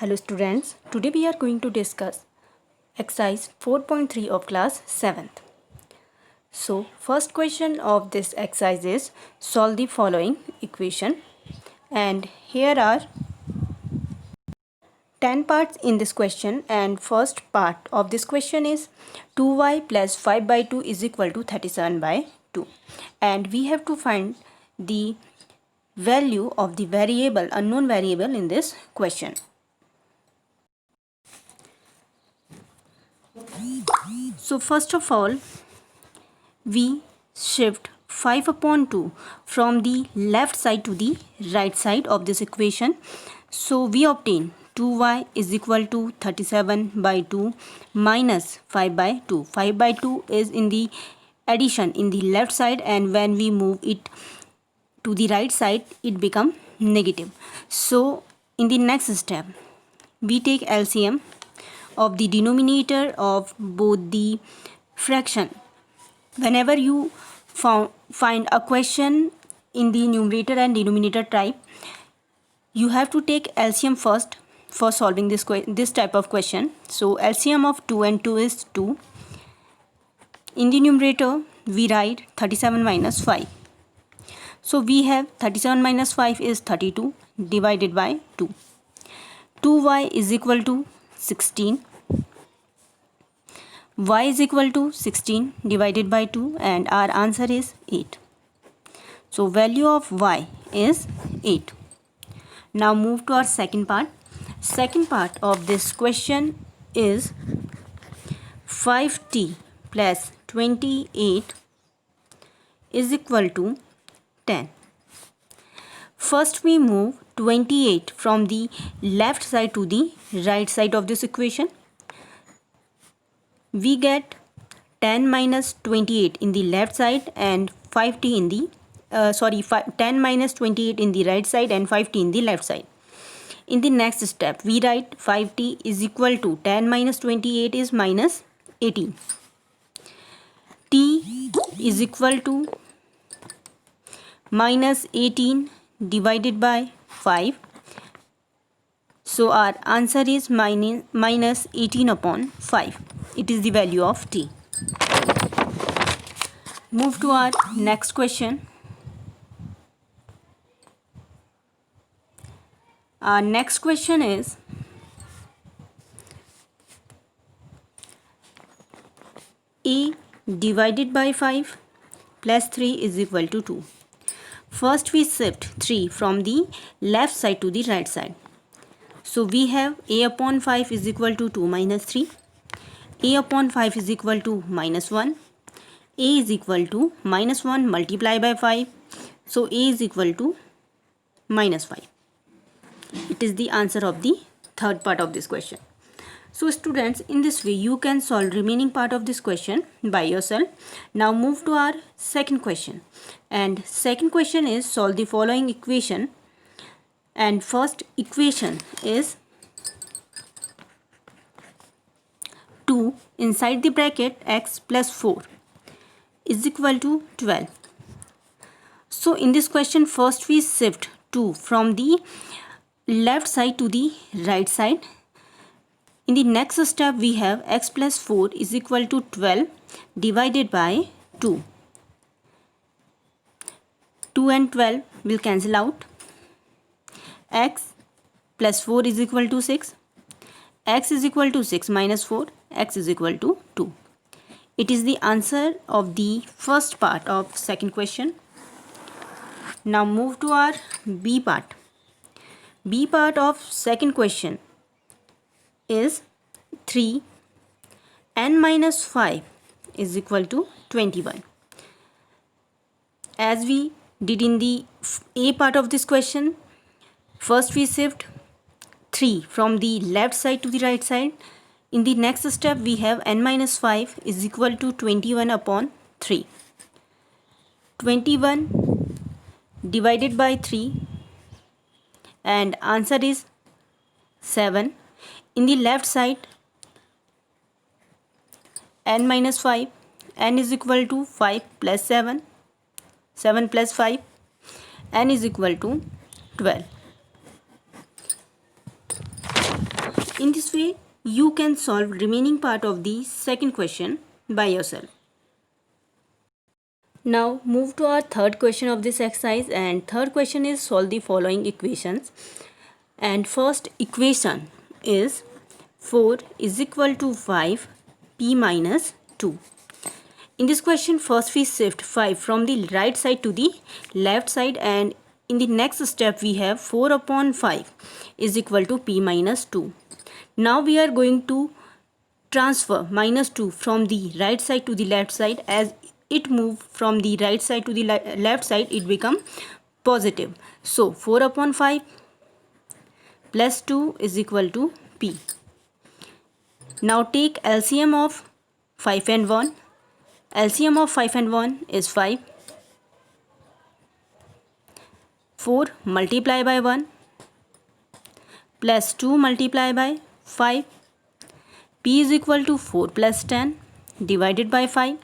Hello students, today we are going to discuss exercise 4.3 of class 7th. So first question of this exercise is solve the following equation, and here are 10 parts in this question, and first part of this question is 2y plus 5 by 2 is equal to 37 by 2, and we have to find the value of the variable, unknown variable in this question. So first of all, we shift 5 upon 2 from the left side to the right side of this equation. So we obtain 2y is equal to 37 by 2 minus 5 by 2. 5 by 2 is in the addition in the left side, and when we move it to the right side it become negative. So in the next step we take LCM of the denominator of both the fraction. Whenever you find a question in the numerator and denominator type, you have to take LCM first for solving this type of question. So LCM of 2 and 2 is 2. In the numerator we write 37 minus 5. So we have 37 minus 5 is 32 divided by 2. 2y is equal to 16. Y is equal to 16 divided by 2, and our answer is 8. So value of y is 8. Now move to our second part. Second part of this question is 5t plus 28 is equal to 10. First we move 28 from the left side to the right side of this equation. We get 10 minus 28 in the left side and 5t in the 10 minus 28 in the right side and 5t in the left side. In the next step we write 5t is equal to 10 minus 28 is minus 18. T is equal to minus 18 divided by 5. So our answer is minus 18 upon 5. It is the value of t. Move to our next question. Our next question is a divided by 5 plus 3 is equal to 2. First we shift 3 from the left side to the right side. So we have a upon 5 is equal to 2 minus 3. A upon 5 is equal to minus 1. A is equal to minus 1 multiplied by 5. So A is equal to minus 5. It is the answer of the third part of this question. So students, in this way you can solve remaining part of this question by yourself. Now move to our second question. And second question is solve the following equation. And first equation is 2 inside the bracket x plus 4 is equal to 12. So in this question first we shift 2 from the left side to the right side. In the next step we have x plus 4 is equal to 12 divided by 2. 2 and 12 will cancel out. X plus 4 is equal to 6. X is equal to 6 minus 4. X is equal to 2. It is the answer of the first part of second question. Now move to our B part. B part of second question is 3 n minus 5 is equal to 21. As we did in the A part of this question, first we shift 3 from the left side to the right side. In the next step we have n minus 5 is equal to 21 upon 3. 21 divided by 3, and answer is 7. In the left side n minus 5, n is equal to 5 plus 7. 7 plus 5, n is equal to 12. In this way, you can solve remaining part of the second question by yourself. Now move to our third question of this exercise, and third question is solve the following equations. And first equation is 4 is equal to 5 p minus 2. In this question, first we shift 5 from the right side to the left side, and in the next step we have 4 upon 5 is equal to p minus 2. Now we are going to transfer minus 2 from the right side to the left side. As it move from the right side to the left side, it become positive. So 4 upon 5 plus 2 is equal to p. Now take LCM of 5 and 1. LCM of 5 and 1 is 5. 4 multiply by 1 plus 2 multiply by 5. P is equal to 4 plus 10 divided by 5.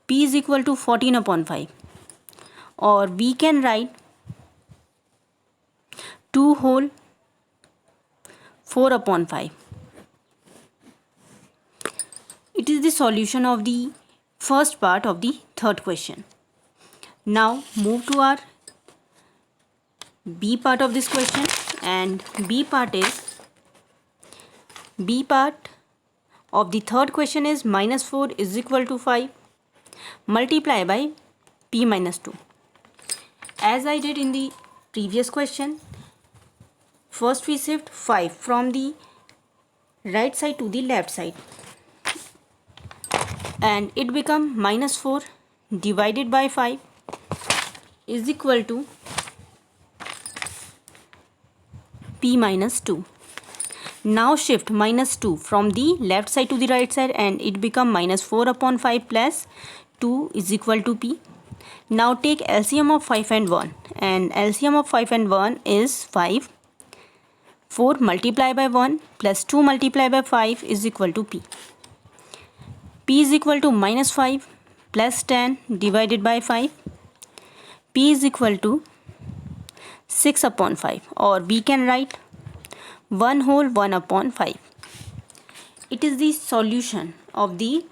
P is equal to 14 upon 5. Or we can write 2 whole 4 upon 5. It is the solution of the first part of the third question. Now move to our B part of this question, and B part of the third question is minus 4 is equal to 5 multiply by p minus 2. As I did in the previous question, first we shift 5 from the right side to the left side, and it become minus 4 divided by 5 is equal to p minus 2. Now shift minus 2 from the left side to the right side, and it become minus 4 upon 5 plus 2 is equal to p. Now take LCM of 5 and 1, and LCM of 5 and 1 is 5. 4 multiply by 1 plus 2 multiply by 5 is equal to p. P is equal to minus 5 plus 10 divided by 5. P is equal to 6 upon 5, or we can write 1 whole 1 upon 5. It is the solution of the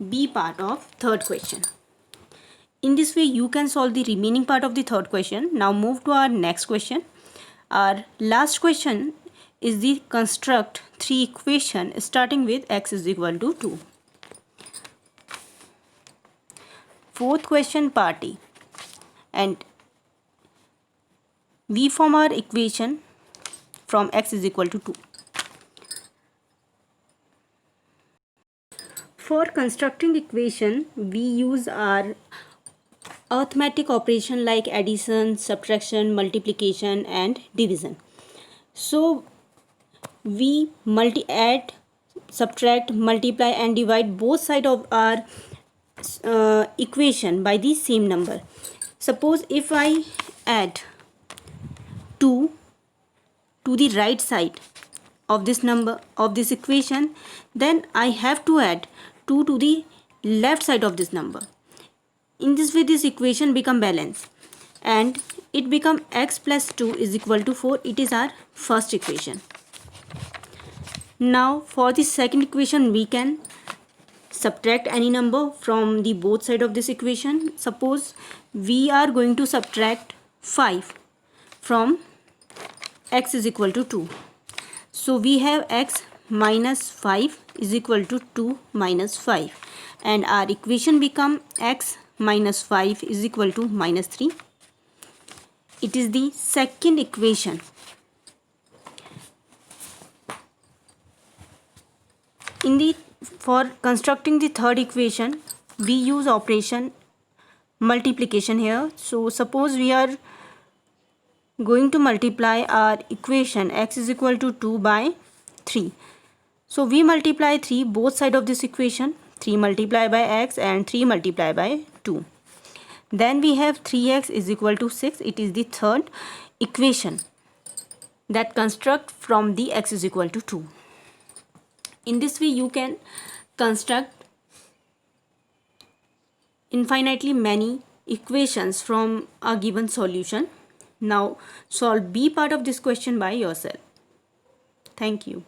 B part of third question. In this way, you can solve the remaining part of the third question. Now move to our next question. Our last question is the construct 3 equation starting with x is equal to 2. Fourth question part A, and we form our equation from x is equal to 2. For constructing equation, we use our arithmetic operation like addition, subtraction, multiplication and division. So we add, subtract, multiply and divide both sides of our equation by the same number. Suppose if I add 2 to the right side of this number of this equation, then I have to add 2 to the left side of this number. In this way, this equation become balanced, and it become x plus 2 is equal to 4. It is our first equation. Now for the second equation, we can subtract any number from the both side of this equation. Suppose we are going to subtract 5 from x is equal to 2. So we have x minus 5 is equal to 2 minus 5, and our equation become x minus 5 is equal to minus 3. It is the second equation. For constructing the third equation, we use operation multiplication here. So suppose we are going to multiply our equation x is equal to 2 by 3. So we multiply 3 both sides of this equation, 3 multiply by x and 3 multiply by 2. Then we have 3x is equal to 6. It is the third equation that construct from the x is equal to 2. In this way, you can construct infinitely many equations from a given solution. Now solve B part of this question by yourself. Thank you.